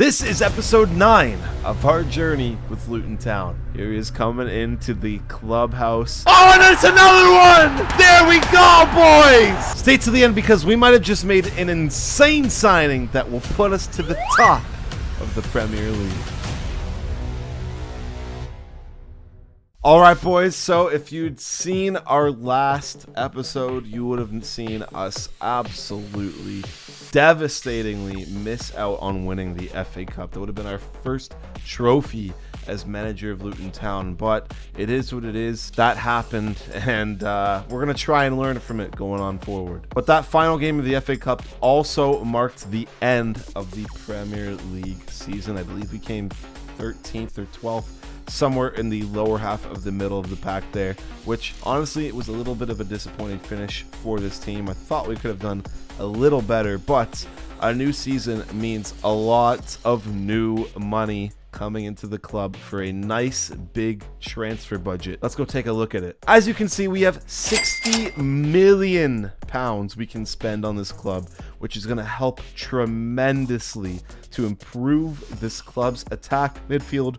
This is episode 9 of our journey with Luton Town. Here he is coming into the clubhouse. Oh, and it's another one! There we go, boys! Stay to the end because we might have just made an insane signing that will put us to the top of the Premier League. Alright, boys, so if you'd seen our last episode, you would have seen us absolutely devastatingly miss out on winning the FA Cup. That would have been our first trophy as manager of Luton Town, but it is what it is. That happened, and we're going to try and learn from it going on forward. But that final game of the FA Cup also marked the end of the Premier League season. I believe we came 13th or 12th. Somewhere in the lower half of the middle of the pack there, which honestly it was a little bit of a disappointing finish for this team. I thought we could have done a little better, but a new season means a lot of new money coming into the club for a nice big transfer budget. Let's go take a look at it. As you can see, we have £60 million we can spend on this club, which is going to help tremendously to improve this club's attack, midfield,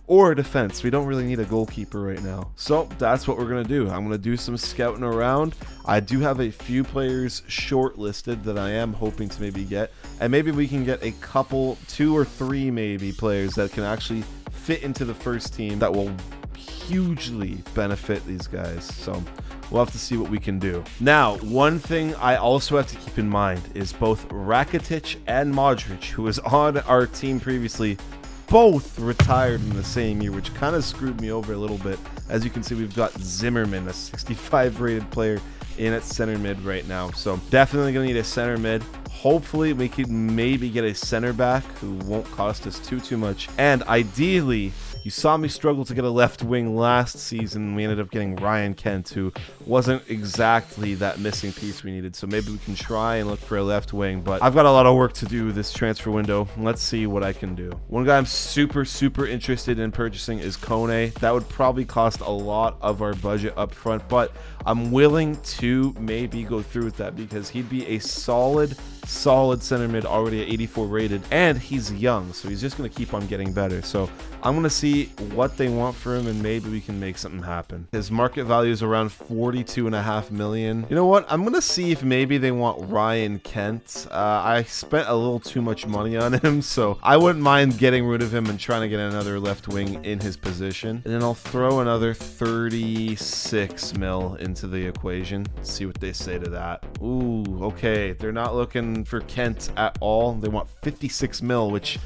or defense. We don't really need a goalkeeper right now. So that's what we're going to do. I'm going to do some scouting around. I do have a few players shortlisted that I am hoping to maybe get. And maybe we can get a couple, 2 or 3 maybe players that can actually fit into the first team that will hugely benefit these guys. So we'll have to see what we can do. Now, one thing I also have to keep in mind is both Rakitic and Modric, who was on our team previously, both retired in the same year, which kind of screwed me over a little bit. As you can see, we've got Zimmerman, a 65 rated player, in at center mid right now. So definitely gonna need a center mid. Hopefully we can maybe get a center back who won't cost us too much. And ideally, you saw me struggle to get a left wing last season. We ended up getting Ryan Kent, who wasn't exactly that missing piece we needed. So maybe we can try and look for a left wing. But I've got a lot of work to do this transfer window. Let's see what I can do. One guy I'm super interested in purchasing is Kone. That would probably cost a lot of our budget up front, but I'm willing to maybe go through with that because he'd be a solid center mid, already at 84 rated, and he's young, so he's just going to keep on getting better. So I'm going to see what they want for him, and maybe we can make something happen. His market value is around 42.5 million. You know what? I'm going to see if maybe they want Ryan Kent. I spent a little too much money on him, so I wouldn't mind getting rid of him and trying to get another left wing in his position. And then I'll throw another 36 mil into the equation. See what they say to that. Ooh, okay. They're not looking for Kent at all. They want 56 mil, which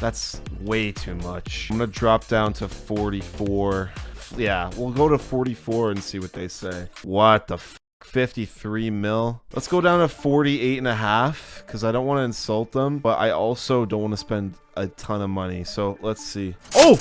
that's way too much. I'm gonna drop down to 44. Yeah, we'll go to 44 and see what they say. What the f, 53 mil? Let's go down to 48.5 because I don't want to insult them, but I also don't want to spend a ton of money. So let's see. Oh,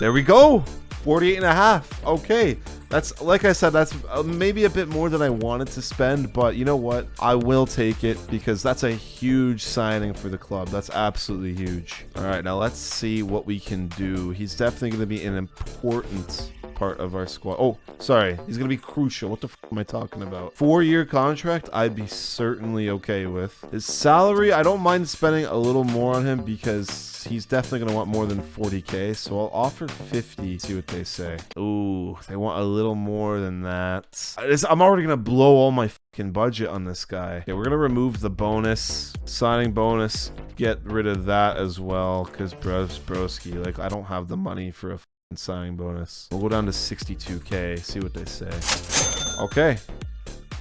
there we go. 48.5. Okay, that's, like I said, that's maybe a bit more than I wanted to spend, but you know what, I will take it because that's a huge signing for the club. That's absolutely huge. All right, now let's see what we can do. He's definitely going to be an important part of our squad. Oh, sorry, he's gonna be crucial. What the f am I talking about? 4-year contract I'd be certainly okay with. His salary, I don't mind spending a little more on him because he's definitely gonna want more than 40k, so I'll offer 50. See what they say. Ooh, they want a little more than that. I'm already gonna blow all my fucking budget on this guy. Okay, we're gonna remove the bonus, signing bonus, get rid of that as well, because broski, like, I don't have the money for a signing bonus. We'll go down to 62k, see what they say. Okay,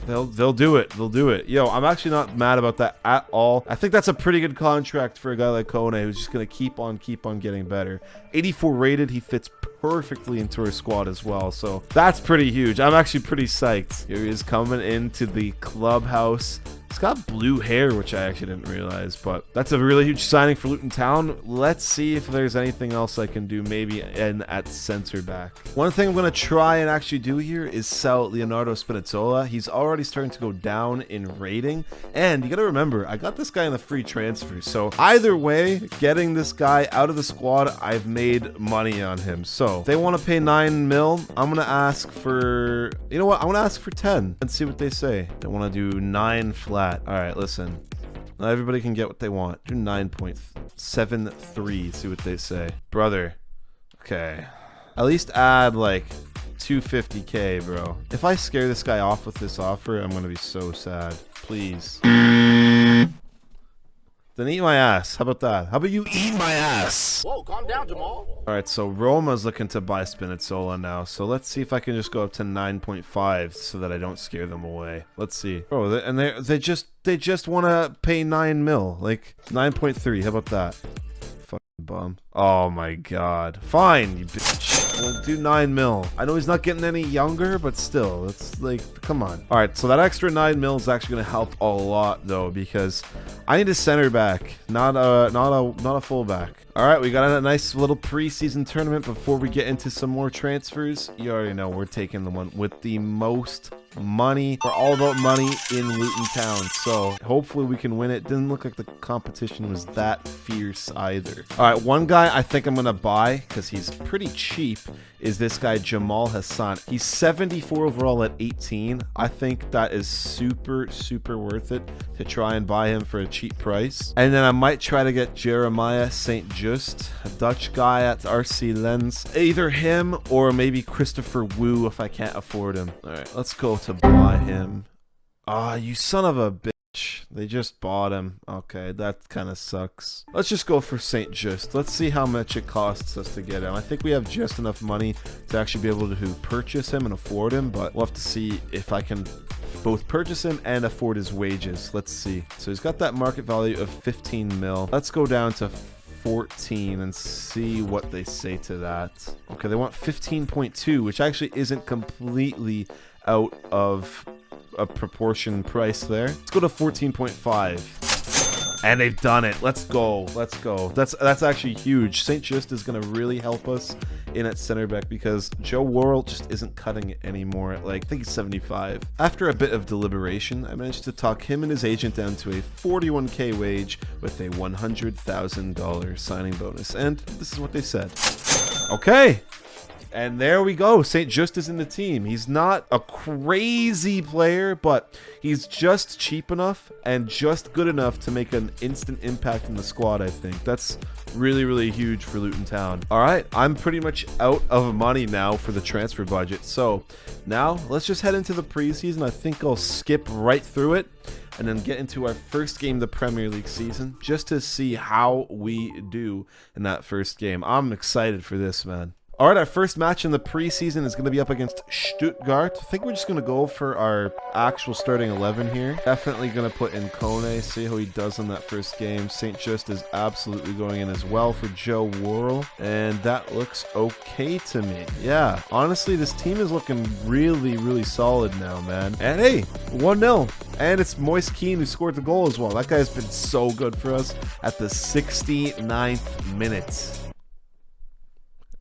they'll do it. They'll do it. Yo, I'm actually not mad about that at all. I think that's a pretty good contract for a guy like Kone, who's just gonna keep on getting better. 84 rated, he fits perfectly into our squad as well, so that's pretty huge. I'm actually pretty psyched. Here he is coming into the clubhouse. He's got blue hair, which I actually didn't realize, but that's a really huge signing for Luton Town. Let's see if there's anything else I can do, maybe at center back. One thing I'm going to try and actually do here is sell Leonardo Spinazzola. He's already starting to go down in rating, and you got to remember, I got this guy in the free transfer, so either way, getting this guy out of the squad, I've made money on him. So if they want to pay 9 mil, I'm going to ask for, you know what, I'm going to ask for 10 and see what they say. They want to do 9 flat. All right, listen, Not everybody can get what they want. Do 9.73. See what they say. Brother. Okay. At least add like 250k, bro. If I scare this guy off with this offer, I'm gonna be so sad. Please. Then eat my ass. How about that? How about you eat my ass? Whoa, calm down, Jamal. Alright, so Roma's looking to buy Spinazzola now. So let's see if I can just go up to 9.5 so that I don't scare them away. Let's see. Bro, they just want to pay 9 mil. Like 9.3. How about that? Fucking bum. Oh my god. Fine, you bitch. We'll do 9 mil. I know he's not getting any younger, but still, it's like, come on. All right, so that extra 9 mil is actually going to help a lot though, because I need a center back, not a fullback. All right, we got a nice little preseason tournament. Before we get into some more transfers, you already know we're taking the one with the most money. We're all about money in Luton Town, so hopefully we can win it. Didn't look like the competition was that fierce either. All right, one guy I think I'm gonna buy because he's pretty cheap is this guy Jamal Hassan. He's 74 overall at 18. I think that is super worth it to try and buy him for a cheap price. And then I might try to get Jeremiah St. Just, a Dutch guy at RC Lens. Either him or maybe Christopher Wu if I can't afford him. All right, let's go to buy him. Ah, you son of a bitch. They just bought him. Okay, that kind of sucks. Let's just go for St. Just. Let's see how much it costs us to get him. I think we have just enough money to actually be able to purchase him and afford him, but we'll have to see if I can both purchase him and afford his wages. Let's see. So he's got that market value of 15 mil. Let's go down to 14 and see what they say to that. Okay, they want 15.2, which actually isn't completely out of a proportion price there. Let's go to 14.5. And they've done it. Let's go. Let's go. That's actually huge. St. Just is going to really help us in at center back because Joe Worrell just isn't cutting it anymore at, like, I think he's 75. After a bit of deliberation, I managed to talk him and his agent down to a 41k wage with a $100,000 signing bonus. And this is what they said. Okay. And there we go. St. Just is in the team. He's not a crazy player, but he's just cheap enough and just good enough to make an instant impact in the squad, I think. That's really huge for Luton Town. All right, I'm pretty much out of money now for the transfer budget. So now let's just head into the preseason. I think I'll skip right through it and then get into our first game of the Premier League season just to see how we do in that first game. I'm excited for this, man. All right, our first match in the preseason is going to be up against Stuttgart. I think we're just going to go for our actual starting 11 here. Definitely going to put in Kone, see how he does in that first game. St. Just is absolutely going in as well for Joe Worrell, and that looks okay to me. Yeah, honestly, this team is looking really solid now, man. And hey, 1-0. And it's Moise Kean who scored the goal as well. That guy's been so good for us at the 69th minute.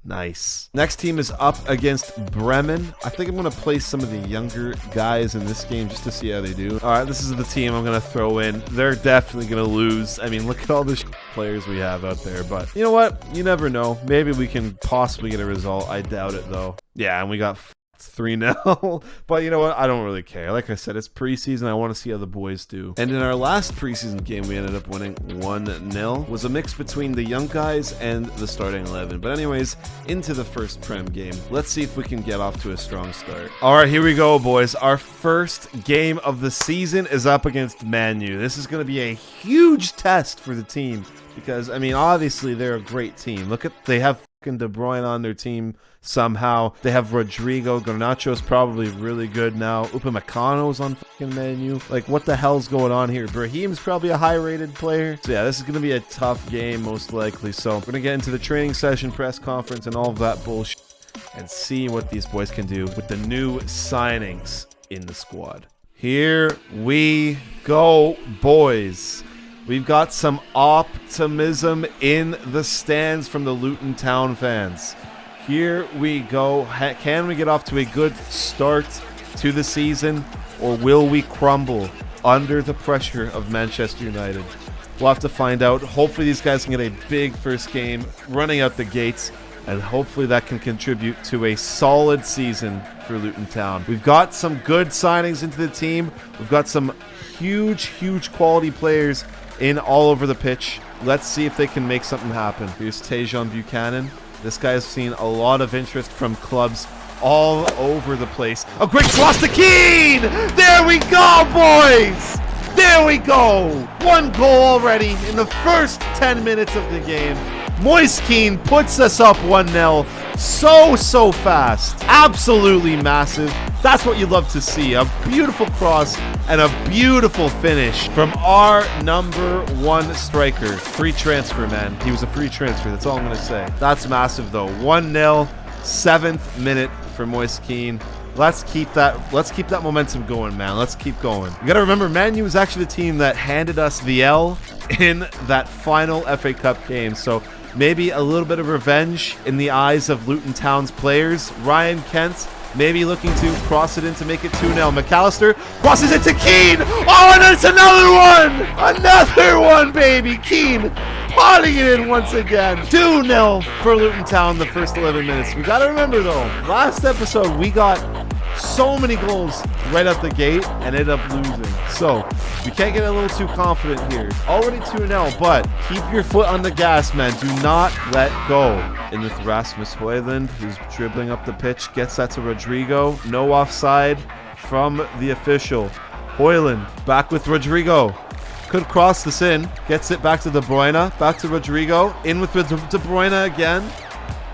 Nice. Next team is up against Bremen. I think I'm going to play some of the younger guys in this game just to see how they do. All right, this is the team I'm going to throw in. They're definitely going to lose. I mean, look at all the players we have out there. But you know what? You never know. Maybe we can possibly get a result. I doubt it, though. Yeah, and we got 3-0. But you know what? I don't really care. Like I said, it's preseason. I want to see how the boys do. And in our last preseason game, we ended up winning 1-0. It was a mix between the young guys and the starting 11. But anyways, into the first Prem game. Let's see if we can get off to a strong start. All right, here we go, boys. Our first game of the season is up against Man U. This is going to be a huge test for the team because, I mean, obviously they're a great team. Look at, they have fucking De Bruyne on their team somehow. They have Rodrigo. Garnacho's probably really good now. Upamecano's on fucking Man U. Like, what the hell's going on here? Brahim's probably a high-rated player. So yeah, this is going to be a tough game most likely. So we're going to get into the training session, press conference, and all of that bullshit and see what these boys can do with the new signings in the squad. Here we go, boys. We've got some optimism in the stands from the Luton Town fans. Here we go. Can we get off to a good start to the season, or will we crumble under the pressure of Manchester United? We'll have to find out. Hopefully these guys can get a big first game running out the gates, and hopefully that can contribute to a solid season for Luton Town. We've got some good signings into the team. We've got some huge quality players in all over the pitch. Let's see if they can make something happen. Here's Tejon Buchanan. This guy has seen a lot of interest from clubs all over the place. A great cross to Keane! There we go, boys! There we go! 1 goal already in the first 10 minutes of the game. Moise Keane puts us up 1-0 so fast. Absolutely massive. That's what you love to see. A beautiful cross and a beautiful finish from our #1 striker. Free transfer, man. He was a free transfer. That's all I'm going to say. That's massive, though. 1-0, 7th minute for Moise Keane. Let's keep that momentum going, man. Let's keep going. You got to remember, Man U was actually the team that handed us the L in that final FA Cup game. So maybe a little bit of revenge in the eyes of Luton Town's players. Ryan Kent maybe looking to cross it in to make it 2-0. McAllister crosses it to Keane. Oh, and it's another one! Another one, baby! Keane potting it in once again. 2-0 for Luton Town the first 11 minutes. We got to remember, though, last episode we got so many goals right out the gate and ended up losing. So we can't get a little too confident here. Already 2-0, but keep your foot on the gas, man. Do not let go. In with Rasmus Højlund, who's dribbling up the pitch, gets that to Rodrigo. No offside from the official. Højlund back with Rodrigo. Could cross this in. Gets it back to De Bruyne. Back to Rodrigo. In with De Bruyne again.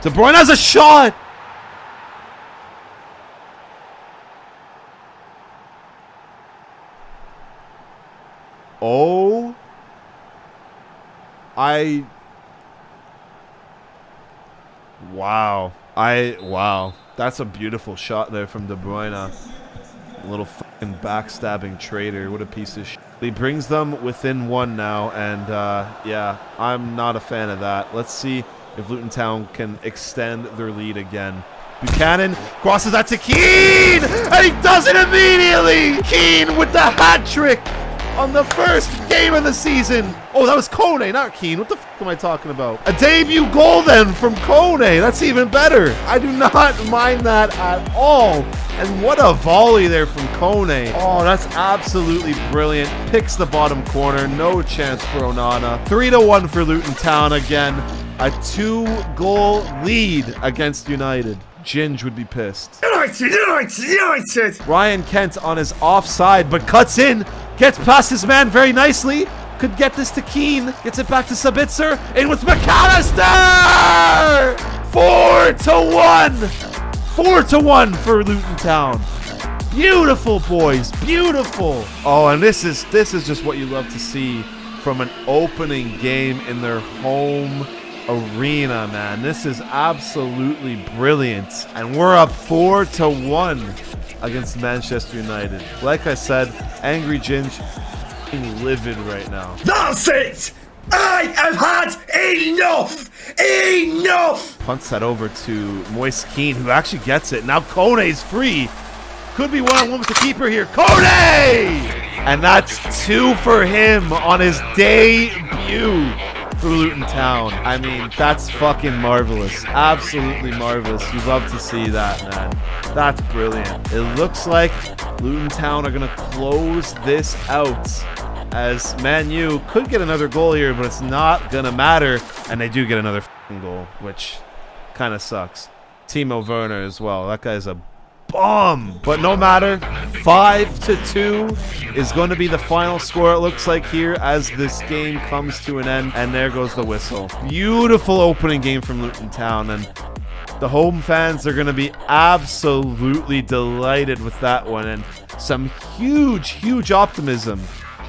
De Bruyne has a shot! Oh. Wow. That's a beautiful shot there from De Bruyne. A little fucking backstabbing traitor. What a piece of shit. He brings them within 1 now, and yeah, I'm not a fan of that. Let's see if Luton Town can extend their lead again. Buchanan crosses that to Keane, and he does it immediately! Keane with the hat trick on the first game of the season. Oh, that was Kone, not Keane. What the f am I talking about? A debut goal then from Kone. That's even better. I do not mind that at all. And what a volley there from Kone. Oh, that's absolutely brilliant. Picks the bottom corner. No chance for Onana. 3-1 for Luton Town again. A 2-goal lead against United. Ginge would be pissed. United! Ryan Kent on his offside, but cuts in. Gets past his man very nicely. Could get this to Keane. Gets it back to Sabitzer. In with McAllister! 4-1! 4-1 for Luton Town. Beautiful, boys. Beautiful. Oh, and this is just what you love to see from an opening game in their home arena, man. This is absolutely brilliant. And we're up 4-1 against Manchester United. Like I said, Angry Ginge livid right now. That's it! I have had enough! Enough! Punts that over to Moise Keane, who actually gets it. Now Kone's free. Could be one-on-one with the keeper here. Kone! And that's 2 for him on his debut for Luton Town. I mean, that's fucking marvelous. Absolutely marvelous. You love to see that, man. That's brilliant. It looks like Luton Town are going to close this out, as Man U could get another goal here, but it's not going to matter. And they do get another goal, which kind of sucks. Timo Werner as well. That guy's a bomb. But no matter. 5-2 is going to be the final score, it looks like, here as this game comes to an end. And there goes the whistle. Beautiful opening game from Luton Town. And the home fans are going to be absolutely delighted with that one. And some huge optimism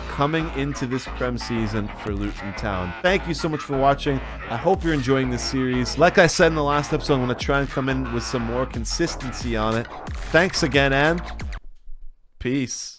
coming into this Prem season for Luton Town. Thank you so much for watching. I hope you're enjoying this series. Like I said in the last episode, I'm going to try and come in with some more consistency on it. Thanks again, and peace.